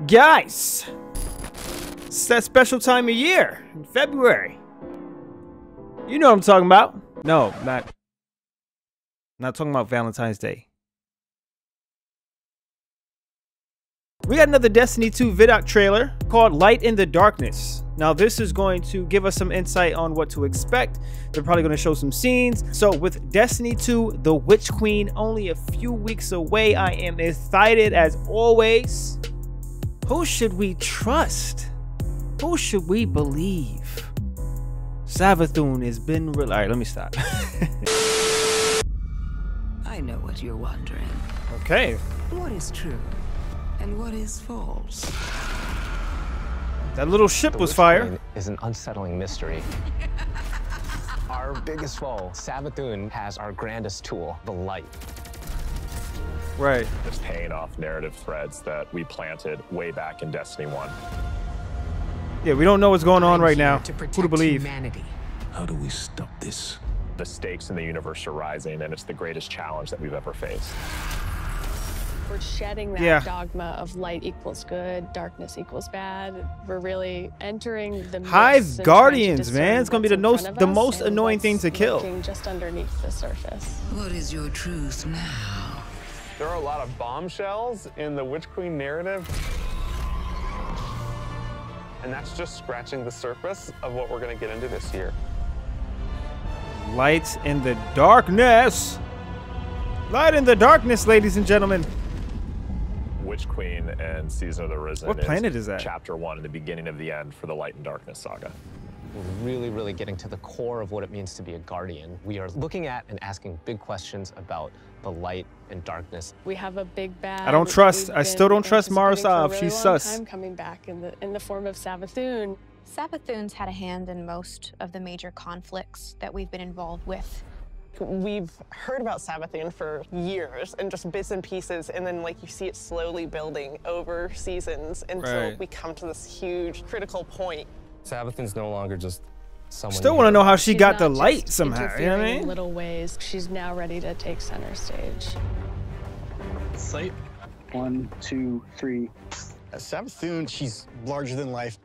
Guys, it's that special time of year in February. You know what I'm talking about. No, not talking about Valentine's Day. We got another Destiny 2 Vidoc trailer called Light in the Darkness. Now this is going to give us some insight on what to expect. They're probably going to show some scenes. So with Destiny 2, The Witch Queen only a few weeks away, I am excited as always. Who should we trust? Who should we believe? Savathun has been real. All right, let me stop. I know what you're wondering. Okay. What is true and what is false? That little ship was fire. Is an unsettling mystery. Our biggest foe, Savathun, has our grandest tool, the light. Right. Just paying off narrative threads that we planted way back in Destiny 1. Yeah, we don't know what's going on right now. Who to believe? Humanity. How do we stop this? The stakes in the universe are rising, and it's the greatest challenge that we've ever faced. We're shedding that dogma of light equals good, darkness equals bad. We're really entering the Hive Guardians, man. It's gonna be the most annoying thing to kill. Just underneath the surface. What is your truth now? There are a lot of bombshells in the Witch Queen narrative. And that's just scratching the surface of what we're going to get into this year. Lights in the darkness. Light in the darkness, ladies and gentlemen. Witch Queen and Season of the Risen. What planet is that? Chapter 1 and the beginning of the end for the Light and Darkness saga. We're really getting to the core of what it means to be a guardian. We are looking at and asking big questions about the light and darkness. We have a big bad. I still don't trust Mara Sov. She's sus. Time coming back in the form of Savathun. Savathun's had a hand in most of the major conflicts that we've been involved with. We've heard about Savathun for years and just bits and pieces, and then like you see it slowly building over seasons until we come to this huge critical point. Savathun's no longer just someone. Still want to know how she got the light somehow. You know what I mean? In little ways, she's now ready to take center stage. Sight. 1, 2, 3. Savathun, she's larger than life.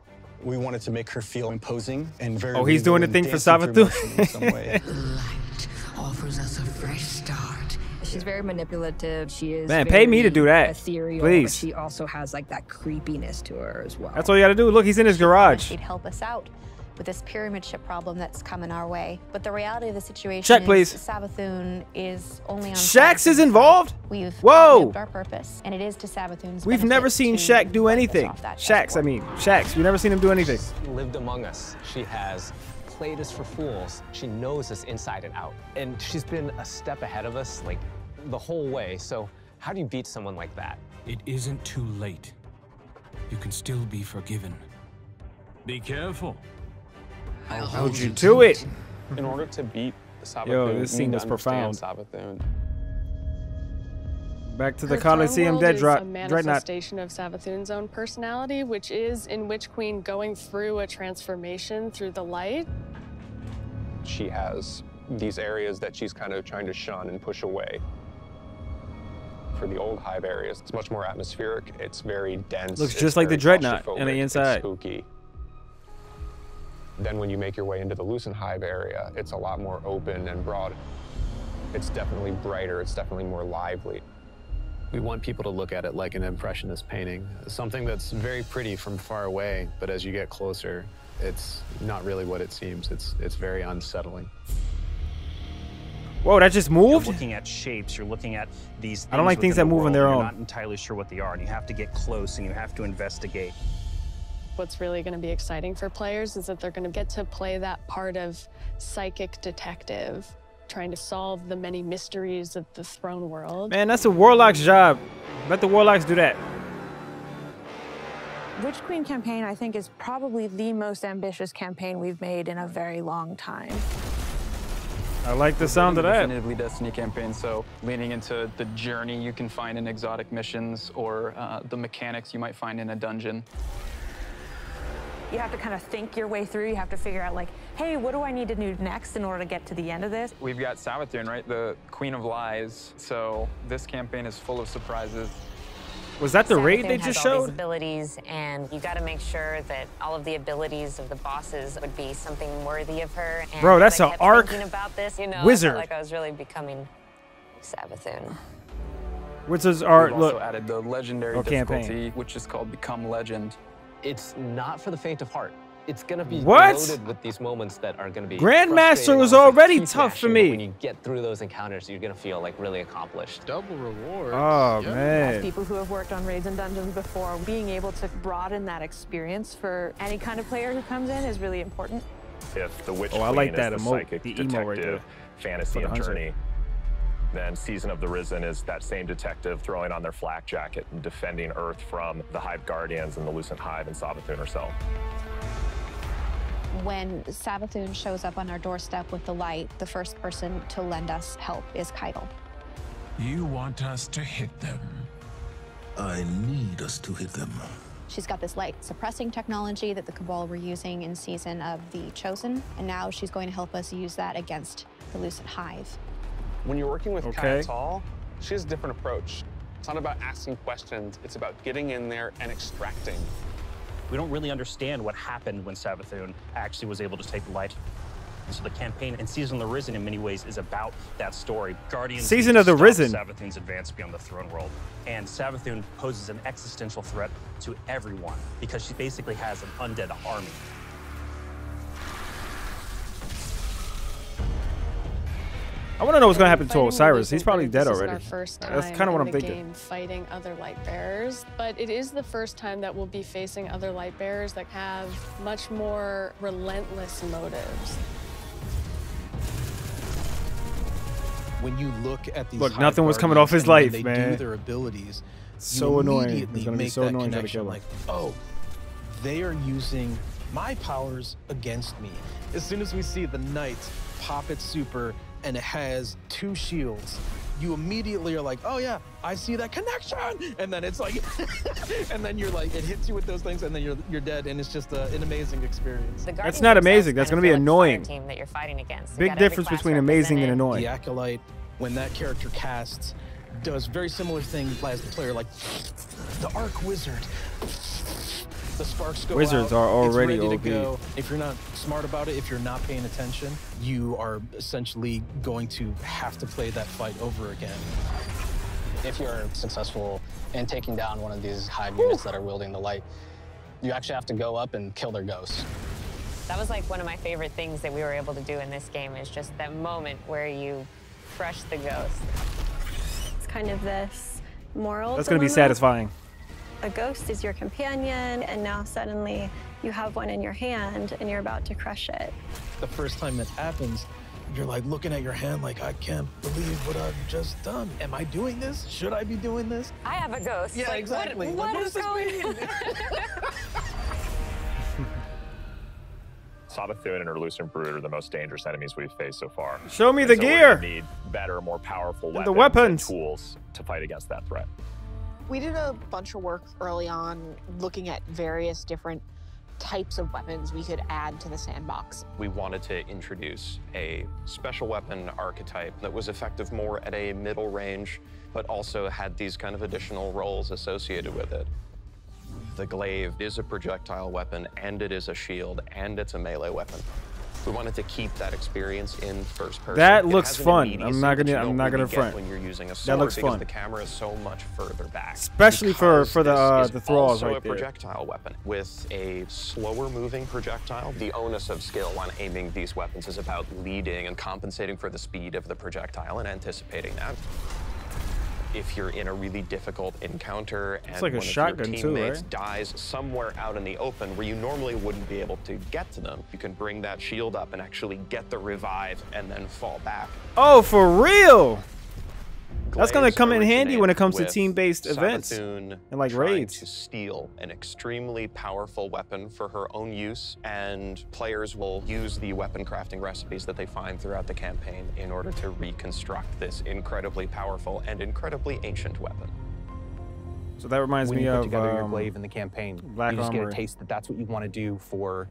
We wanted to make her feel imposing and very. Oh, he's doing the thing for Savathun. In some way. Light offers us a fresh start. She's very manipulative. She is. Man, pay me to do that, ethereal, please. But she also has like that creepiness to her as well. That's all you gotta do. Look, he's in his garage. She'd help us out with this pyramid ship problem that's coming our way. But the reality of the situation Check, is please. Savathun is only on Shaxx is involved? We've lived our purpose, and it is to Savathun's We've never seen Shaxx do anything. Shaxx, we've never seen him do anything. She's lived among us. She has played us for fools. She knows us inside and out. And she's been a step ahead of us, like, the whole way. So how do you beat someone like that? It isn't too late. You can still be forgiven. Be careful. I'll hold you to it. In order to beat Savathun, Yo, this scene is profound. Savathun. Back to the Coliseum Dreadnought. A manifestation of Savathun's own personality, which is in Witch Queen going through a transformation through the light. She has these areas that she's kind of trying to shun and push away. For the old Hive areas, it's much more atmospheric. It's very dense. Looks just like the Dreadnought on the inside. It's spooky. Then when you make your way into the Lucent Hive area, it's a lot more open and broad. It's definitely brighter. It's definitely more lively. We want people to look at it like an impressionist painting, something that's very pretty from far away, but as you get closer, it's not really what it seems. It's very unsettling. Whoa, that just moved? You're looking at shapes, you're looking at these things. I don't like things that move on their own. You're not entirely sure what they are, and you have to get close and you have to investigate. What's really going to be exciting for players is that they're going to get to play that part of psychic detective, trying to solve the many mysteries of the throne world. Man, that's a Warlock's job. Let the Warlocks do that. Witch Queen campaign, I think, is probably the most ambitious campaign we've made in a very long time. I like the sound of that. Definitively Destiny campaign, so leaning into the journey you can find in exotic missions or the mechanics you might find in a dungeon. You have to kind of think your way through. You have to figure out, like, hey, what do I need to do next in order to get to the end of this? We've got Savathun, right? The Queen of Lies. So this campaign is full of surprises. Was that the raid they Savathun just has all these showed? abilities, and you got to make sure that all of the abilities of the bosses would be something worthy of her. And Bro, that's as I an kept arc thinking about this, you know, wizard. I felt like I was really becoming Savathun. Wizards are We've look. also added the legendary campaign. difficulty, which is called Become Legend. It's not for the faint of heart. It's gonna be What? loaded with these moments that are gonna be Grandmaster was frustrating, almost like already teeth tough for gnashing, me. but when you get through those encounters, you're gonna feel like really accomplished. Double reward. Oh As man. people who have worked on raids and dungeons before, being able to broaden that experience for any kind of player who comes in is really important. If the Witch Oh, I Queen like that is the emote, psychic the emo right detective there. fantasy For the and hunter. journey, then Season of the Risen is that same detective throwing on their flak jacket and defending Earth from the Hive Guardians and the Lucent Hive and Savathun herself. When Savathun shows up on our doorstep with the light, the first person to lend us help is Keitel. You want us to hit them? I need us to hit them. She's got this light suppressing technology that the Cabal were using in Season of the Chosen, and now she's going to help us use that against the Lucent Hive. When you're working with Okay. Keitel, she has a different approach. It's not about asking questions, it's about getting in there and extracting. We don't really understand what happened when Savathun actually was able to take the light. And so the campaign and Season of the Risen in many ways is about that story. Guardians Season need of the to stop Risen. Savathun's advance beyond the throne world. And Savathun poses an existential threat to everyone because she basically has an undead army. I want to know what's gonna happen to Fighting Osiris. will be He's probably good. dead This isn't already. Our first time That's kind of what in I'm the thinking. game fighting other light bearers, but it is the first time that we'll be facing other light bearers that have much more relentless motives. When you look at these Look, Hive nothing was coming off his Guardians life, and when they man. do their abilities, So you annoying. immediately It's gonna be make so that annoying trying to connection, kill him. like, oh, they are using my powers against me. As soon as we see the Knight pop its super and it has 2 shields, you immediately are like, oh yeah, I see that connection, and then it's like, and then you're like, it hits you with those things, and then you're dead, and it's just an amazing experience. The That's Guardians not themselves amazing. That's kind gonna of be feel like a fire annoying. team that you're fighting against. You Big got every difference class between amazing and represented. annoying. The Acolyte, when that character casts, does very similar thing as the player, like the Arc Wizard. The sparks go Wizards out, are already it's ready OP. to go. If you're not smart about it, if you're not paying attention, you are essentially going to have to play that fight over again. If you're successful in taking down one of these Hive units that are wielding the light, you actually have to go up and kill their ghosts. That was like one of my favorite things that we were able to do in this game, is just that moment where you crush the ghost. It's kind of this moral That's gonna be dilemma. satisfying. A ghost is your companion, and now suddenly you have one in your hand and you're about to crush it. The first time it happens, you're like looking at your hand like, I can't believe what I've just done. Am I doing this? Should I be doing this? I have a ghost. Yeah, Like, exactly. What, Like, what what is does this going Savathun and her Lucent Brood are the most dangerous enemies we've faced so far. Show me And the so we're gear. gonna need better, more powerful And the weapons, weapons. and tools to fight against that threat. We did a bunch of work early on looking at various different types of weapons we could add to the sandbox. We wanted to introduce a special weapon archetype that was effective more at a middle range, but also had these kind of additional roles associated with it. The glaive is a projectile weapon, and it is a shield, and it's a melee weapon. We wanted to keep that experience in first person. That It looks has an fun. immediacy I'm not that you gonna- I'm don't not gonna really get front. when you're using a That sword, looks because fun. the camera is so much further back. Especially for Because the thralls also right a there. projectile weapon with a slower moving projectile. The onus of skill when aiming these weapons is about leading and compensating for the speed of the projectile and anticipating that. If you're in a really difficult encounter and like a one of shotgun your too, teammates right? dies somewhere out in the open where you normally wouldn't be able to get to them, you can bring that shield up and actually get the revive and then fall back. Oh, for real? That's gonna Glaives come in handy when it originate comes to with team-based events Savathun and like trying raids. to steal an extremely powerful weapon for her own use, and players will use the weapon crafting recipes that they find throughout the campaign in order to reconstruct this incredibly powerful and incredibly ancient weapon. So that reminds when me you put of together your glaive in the campaign, Black you just get Armory. a taste that that's what you want to do for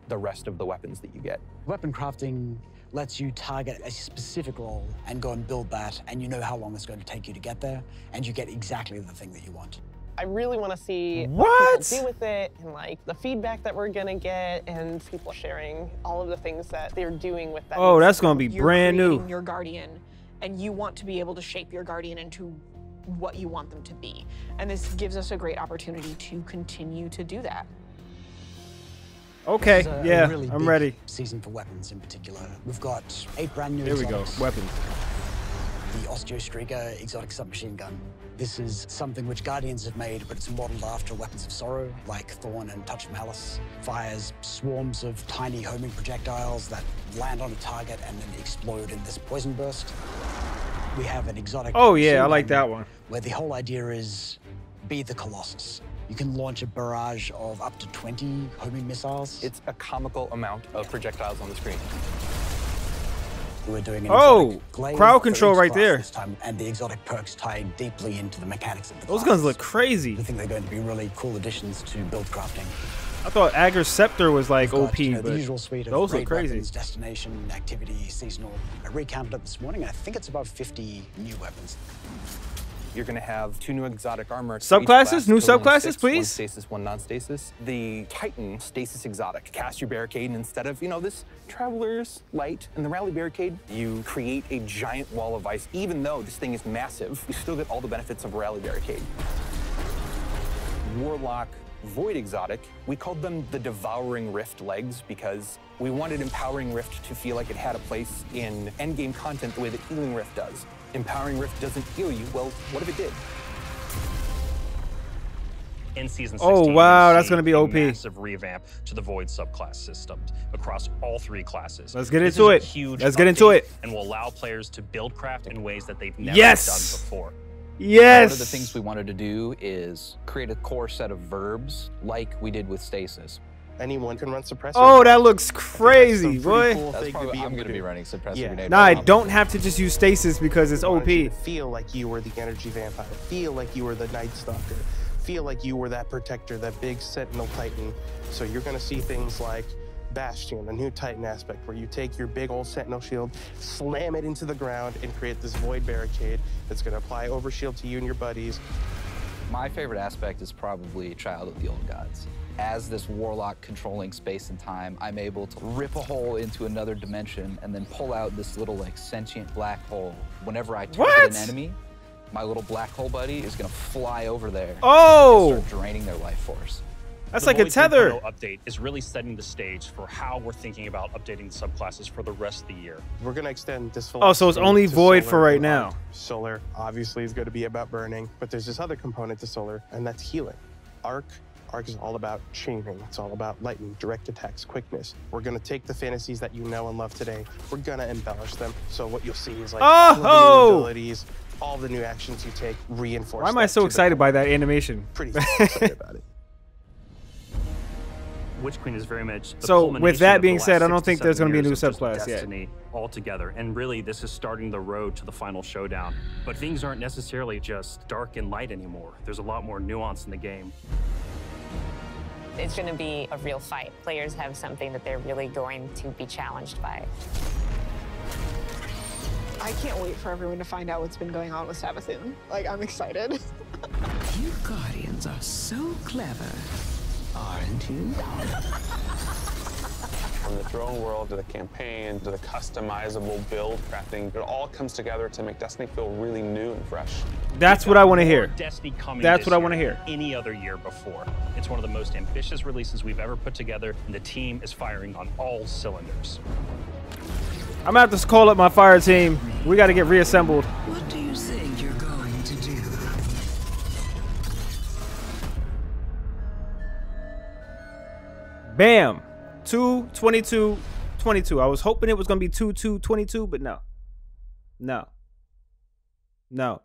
the rest of the weapons that you get. Weapon crafting lets you target a specific role and go and build that, and you know how long it's going to take you to get there, and you get exactly the thing that you want. I really want to see what people do with it and like the feedback that we're gonna get and people sharing all of the things that they're doing with that. Oh, that's gonna be brand new. You're your guardian, and you want to be able to shape your guardian into what you want them to be. And this gives us a great opportunity to continue to do that. Okay, yeah, really I'm big ready. Season for weapons in particular. We've got 8 brand new Here we go, exotics. weapons. The Osteostriga exotic submachine gun. This is something which Guardians have made, but it's modeled after weapons of sorrow, like Thorn and Touch of Malice. Fires swarms of tiny homing projectiles that land on a target and then explode in this poison burst. We have an exotic... Oh yeah, I like that one. Where the whole idea is be the Colossus. You can launch a barrage of up to 20 homing missiles. It's a comical amount of projectiles on the screen. We're doing an Oh, glaive crowd for control each right class there. this time, and the exotic perks tie deeply into the mechanics of the Those class. guns look crazy. I think they're going to be really cool additions to build crafting. I thought Ager's Scepter was like We've got, OP, the but usual suite of those raid look crazy. weapons, destination, activity, seasonal. I recounted it this morning, and I think it's about 50 new weapons. You're going to have 2 new exotic armor. Subclasses? New subclasses, please? One stasis, one non-stasis. The Titan Stasis Exotic. Cast your barricade, and instead of, this Traveler's Light and the Rally Barricade, you create a giant wall of ice. Even though this thing is massive, you still get all the benefits of a Rally Barricade. Warlock Void Exotic, we called them the Devouring Rift legs because we wanted Empowering Rift to feel like it had a place in endgame content the way that Healing Rift does. Empowering Rift doesn't heal you. Well, what if it did? In season 16, Oh, wow, you that's see gonna be a OP. massive revamp to the Void subclass system across all 3 classes. Let's get This into is a it. huge Let's get into update it. And will allow players to build craft in ways that they've never Yes! done before. Yes! One of the things we wanted to do is create a core set of verbs like we did with Stasis. Anyone can run Suppressor. Oh, that looks crazy, boy. That's probably, I'm going to be running Suppressor Grenade. Nah, I don't have to just use stasis because it's OP. You to feel like you were the energy vampire. Feel like you were the Night Stalker. Feel like you were that protector, that big Sentinel Titan. So you're going to see things like Bastion, a new Titan aspect, where you take your big old Sentinel shield, slam it into the ground, and create this Void Barricade that's going to apply overshield to you and your buddies. My favorite aspect is probably Child of the Old Gods. As this warlock controlling space and time, I'm able to rip a hole into another dimension and then pull out this little like sentient black hole. Whenever I target an enemy, my little black hole buddy is gonna fly over there Oh! and start draining their life force. That's The like a Void tether. 2.0 update is really setting the stage for how we're thinking about updating the subclasses for the rest of the year. We're going to extend this Oh, so it's philosophy only to Void Solar for right and now. Arc. Solar obviously is going to be about burning, but there's this other component to Solar, and that's healing. Arc is all about chaining. It's all about lightning, direct attacks, quickness. We're going to take the fantasies that you know and love today. We're going to embellish them. So what you'll see is like all of the new abilities, all the new actions you take reinforce. Why am I so excited by that animation? Pretty excited about it. Witch Queen is very much the So, with culmination that of being the last said, I don't 6 to think there's 7 gonna be a new years of just subclass yet. Destiny altogether. And really, this is starting the road to the final showdown. But things aren't necessarily just dark and light anymore. There's a lot more nuance in the game. It's going to be a real fight. Players have something that they're really going to be challenged by. I can't wait for everyone to find out what's been going on with Savathun. Like, I'm excited. You Guardians are so clever, aren't you? From the throne world to the campaign to the customizable build crafting, it all comes together to make Destiny feel really new and fresh. That's what I want to hear. Destiny coming That's this what I year want to hear. than Any other year before. It's one of the most ambitious releases we've ever put together, and the team is firing on all cylinders. I'm gonna have to call up my fire team. We got to get reassembled. What do you think you're going to do? Bam. 2/22/22. I was hoping it was gonna be 2/2/22, but no.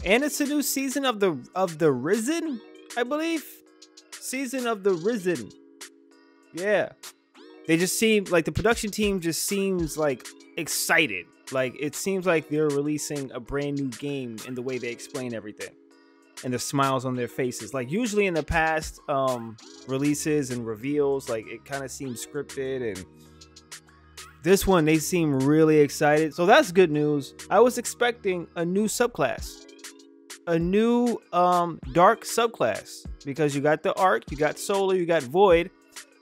And it's a new season of the Risen, I believe. Season of the Risen. Yeah. They just seem like the production team just seems like excited. Like it seems like they're releasing a brand new game in the way they explain everything. And the smiles on their faces. Like usually in the past releases and reveals, like it kind of seems scripted, and this one they seem really excited. So that's good news. I was expecting a new subclass. a new dark subclass, because you got the Arc, you got Solar, you got Void.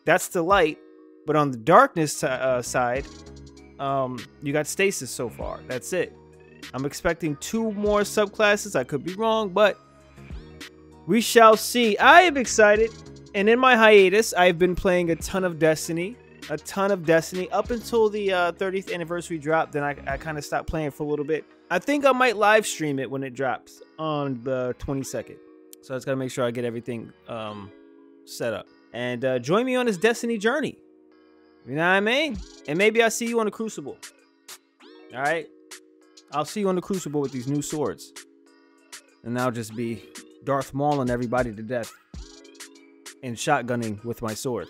That's the light. But on the darkness side, you got Stasis so far. That's it. I'm expecting 2 more subclasses. I could be wrong, but we shall see. I am excited. And in my hiatus, I've been playing a ton of Destiny. Up until the 30th anniversary drop. Then I kind of stopped playing for a little bit. I think I might live stream it when it drops on the 22nd. So I just gotta make sure I get everything set up. And join me on this Destiny journey. You know what I mean? And maybe I'll see you on the Crucible. All right? I'll see you on the Crucible with these new swords. And I'll just be Darth Mauling everybody to death. And shotgunning with my sword.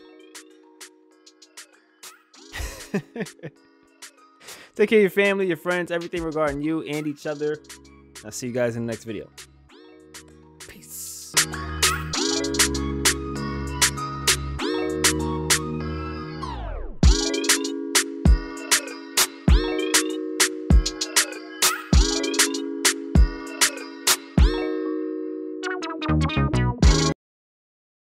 Take care of your family, your friends, everything regarding you and each other. I'll see you guys in the next video. Peace. You